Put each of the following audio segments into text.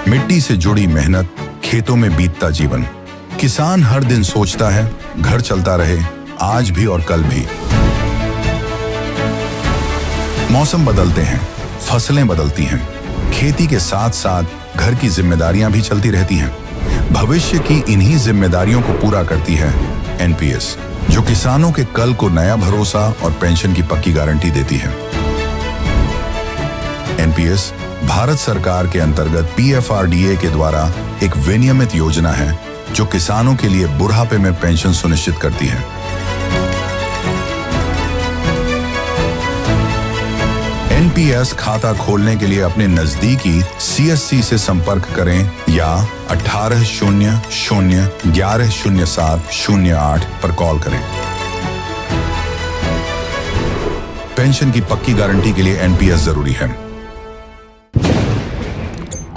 मिट्टी से जुड़ी मेहनत, खेतों में बीतता जीवन। किसान हर दिन सोचता है घर चलता रहे, आज भी और कल भी। मौसम बदलते हैं, फसलें बदलती हैं, खेती के साथ साथ घर की जिम्मेदारियां भी चलती रहती हैं। भविष्य की इन्हीं जिम्मेदारियों को पूरा करती है एनपीएस, जो किसानों के कल को नया भरोसा और पेंशन की पक्की गारंटी देती है। एनपीएस भारत सरकार के अंतर्गत पीएफआरडीए के द्वारा एक विनियमित योजना है जो किसानों के लिए बुढ़ापे में पेंशन सुनिश्चित करती है। एनपीएस खाता खोलने के लिए अपने नजदीकी सीएससी से संपर्क करें या 1800-110708 पर कॉल करें। पेंशन की पक्की गारंटी के लिए एनपीएस जरूरी है।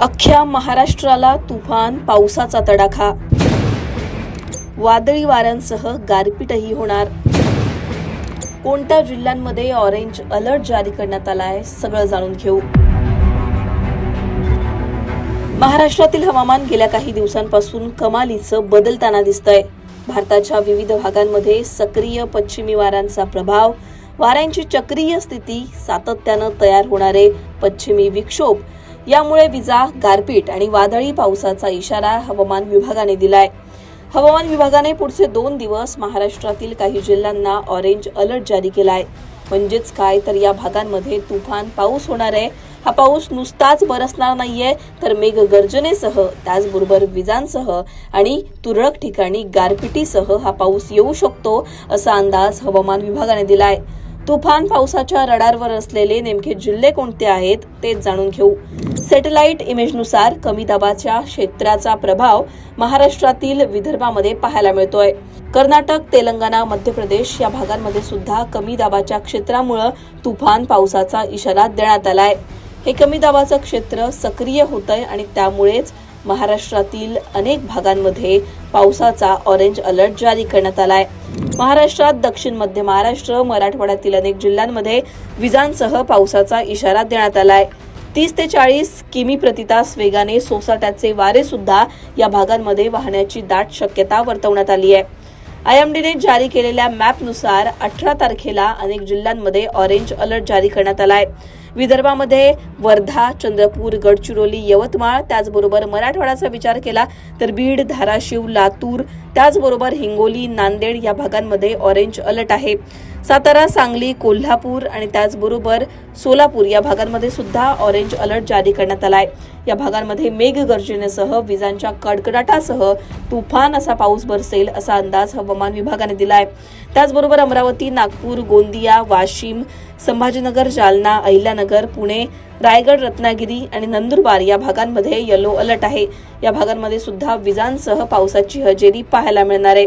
अख्ख्या महाराष्ट्राला तुफान पावसाचा तडाखा, वादळी वाऱ्यांसह गारपीटही होणार। कोणत्या जिल्ह्यांमध्ये ऑरेंज अलर्ट जारी करण्यात आलाय, सगळं जाणून घेऊ। महाराष्ट्रातील हवामान गेल्या काही दिवसांपासून कमालीचं बदलताना दिसतंय। भारताच्या विविध भागांमध्ये सक्रिय पश्चिमी वाऱ्यांचा प्रभाव, वाऱ्यांची चक्रीय स्थिती, सातत्यानं तयार होणारे पश्चिमी विक्षोभ यामुळे विजा, गारपीट आणि वादळी पावसाचा इशारा हवामान विभागाने दिलाय। हवामान विभागाने पुढचे 2 दिवस महाराष्ट्रातील काही जिल्ह्यांना ऑरेंज अलर्ट जारी केलाय। म्हणजेच काय तर या भागांमध्ये तुफान पाऊस होणार आहे। हा पाऊस नुसताच बरसणार नाहीये, तर मेघगर्जनेसह, त्याचबरोबर विजांसह आणि तुरळक ठिकाणी गारपिटीसह हा पाऊस येऊ शकतो, असा अंदाज हवामान विभागाने दिलाय। तुफान पावसाच्या रडारवर असलेले नेमके जिल्हे कोणते आहेत ते जाणून घेऊ। सॅटेलाइट इमेजनुसार कमी दाबाच्या क्षेत्राचा प्रभाव महाराष्ट्रातील विदर्भामध्ये पाहायला मिळतोय। कर्नाटक, तेलंगणा, मध्य प्रदेश या भागांमध्ये सुद्धा कमी दाबाच्या क्षेत्रामुळे तुफान पावसाचा इशारा देण्यात आलाय। हे कमी दाबाचं क्षेत्र सक्रिय होतंय आणि त्यामुळेच महाराष्ट्रातील अनेक भागांमध्ये पावसाचा ऑरेंज अलर्ट जारी करण्यात आलाय। महाराष्ट्रात दक्षिण मध्य महाराष्ट्र, मराठवाड्यातील अनेक जिल्ह्यांमध्ये विजांसह पावसाचा इशारा देण्यात आलाय। 30 ते 40 किमी प्रति तास वेगाने सोसाट्याचे वारे सुद्धा या भागांमध्ये वाहण्याची दाट शक्यता वर्तवण्यात आली आहे। आयएमडीने जारी केलेल्या मॅपनुसार 18 तारखेला अनेक जिल्ह्यांमध्ये ऑरेंज अलर्ट जारी करण्यात आलाय। विदर्भामध्ये वर्धा, चंद्रपूर, गडचिरोली, यवतमाळ, त्याचबरोबर मराठवाड्याचा विचार केला तर बीड, धाराशिव, लातूर, त्याचबरोबर हिंगोली, नांदेड या भागांमध्ये ऑरेंज अलर्ट आहे। सातारा, सांगली, कोल्हापूर आणि त्याचबरोबर सोलापूर या भागांमध्ये सुद्धा ऑरेंज अलर्ट जारी करण्यात आलाय। या भागांमध्ये मेघगर्जनेसह विजांच्या कडकडाटासह तुफान असा पाऊस बरसेल असा अंदाज हवामान विभागाने दिलाय। त्याचबरोबर अमरावती, नागपूर, गोंदिया, वाशिम, संभाजीनगर, जालना, अहिल्यानगर, पुणे, रायगड, रत्नागिरी आणि नंदुरबार या भागांमध्ये येलो अलर्ट आहे। या भागांमध्ये सुद्धा विजांसह पावसाची हजेरी पाहायला मिळणार आहे।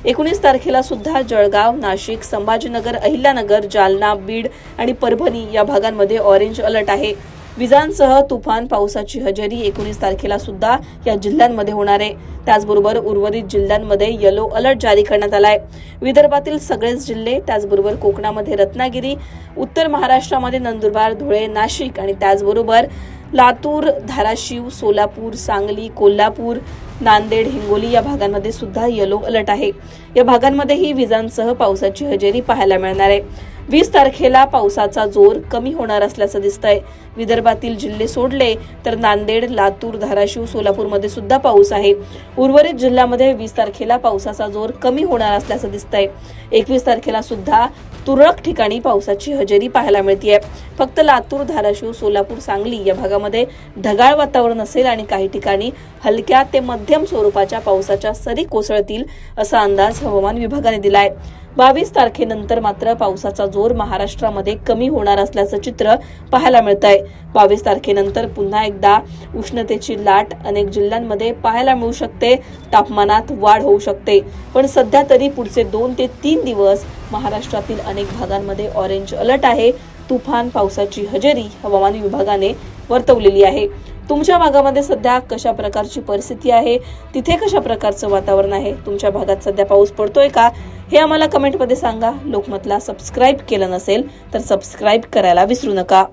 19 तारखेला सुद्धा जळगाव, नाशिक, संभाजीनगर, अहिल्यानगर, जालना, बीड आणि परभणी या भागांमध्ये ऑरेंज अलर्ट आहे। विजांसह तुफान पावसाची हजेरी 19 तारखेला सुद्धा या जिल्ह्यांमध्ये होणार आहे। त्याचबरोबर उर्वरित जिल्ह्यांमध्ये येलो अलर्ट जारी करण्यात आलाय। विदर्भातील सगळेच जिल्हे, त्याचबरोबर कोकणामध्ये रत्नागिरी, उत्तर महाराष्ट्रामध्ये नंदुरबार, धुळे, नाशिक आणि त्याचबरोबर लातूर, धाराशिव, सोलापूर, सांगली, कोल्हापूर, नांदेड, हिंगोली या भागांमध्ये सुद्धा येलो अलर्ट आहे। या भागांमध्येही विजांसह पावसाची हजेरी पाहायला मिळणार आहे। 20 तारखेला पावसाचा जोर कमी होणार असल्याचं दिसतंय। विदर्भातील जिल्हे सोडले तर नांदेड, लातूर, धाराशिव, सोलापूरमध्ये सुद्धा पाऊस आहे। उर्वरित जिल्ह्यामध्ये 20 तारखेला पावसाचा जोर कमी होणार असल्याचं दिसतंय। 21 तारखेला सुद्धा तुरळक ठिकाणी पावसाची हजेरी पाहायला मिळतेय। फक्त लातूर, धाराशिव, सोलापूर, सांगली या भागामध्ये ढगाळ वातावरण असेल आणि काही ठिकाणी हलक्या ते मध्यम स्वरूपाच्या पावसाच्या सरी कोसळतील असा अंदाज हवामान विभागाने दिलाय। 22 तारखेनंतर मात्र पावसाचा जोर महाराष्ट्रामध्ये कमी होणार असल्याचं चित्र पाहायला मिळतंय। 22 तारखेनंतर पुन्हा एकदा उष्णतेची लाट अनेक जिल्ह्यांमध्ये पाहायला मिळू शकते, तापमानात वाढ होऊ शकते। पण सध्या तरी पुढचे 2 ते 3 दिवस महाराष्ट्रातील अनेक भागांमध्ये ऑरेंज अलर्ट आहे। तुफान पावसाची हजेरी हवामान विभागाने वर्तवलेली आहे। तुमच्या भागामध्ये सध्या कशा प्रकारची परिस्थिती आहे, तिथे कशा प्रकारचं वातावरण आहे, तुमच्या भागात सध्या पाऊस पडतोय का, हे आम्हाला कमेंटमध्ये सांगा। लोकमतला सबस्क्राईब केलं नसेल तर सबस्क्राईब करायला विसरू नका।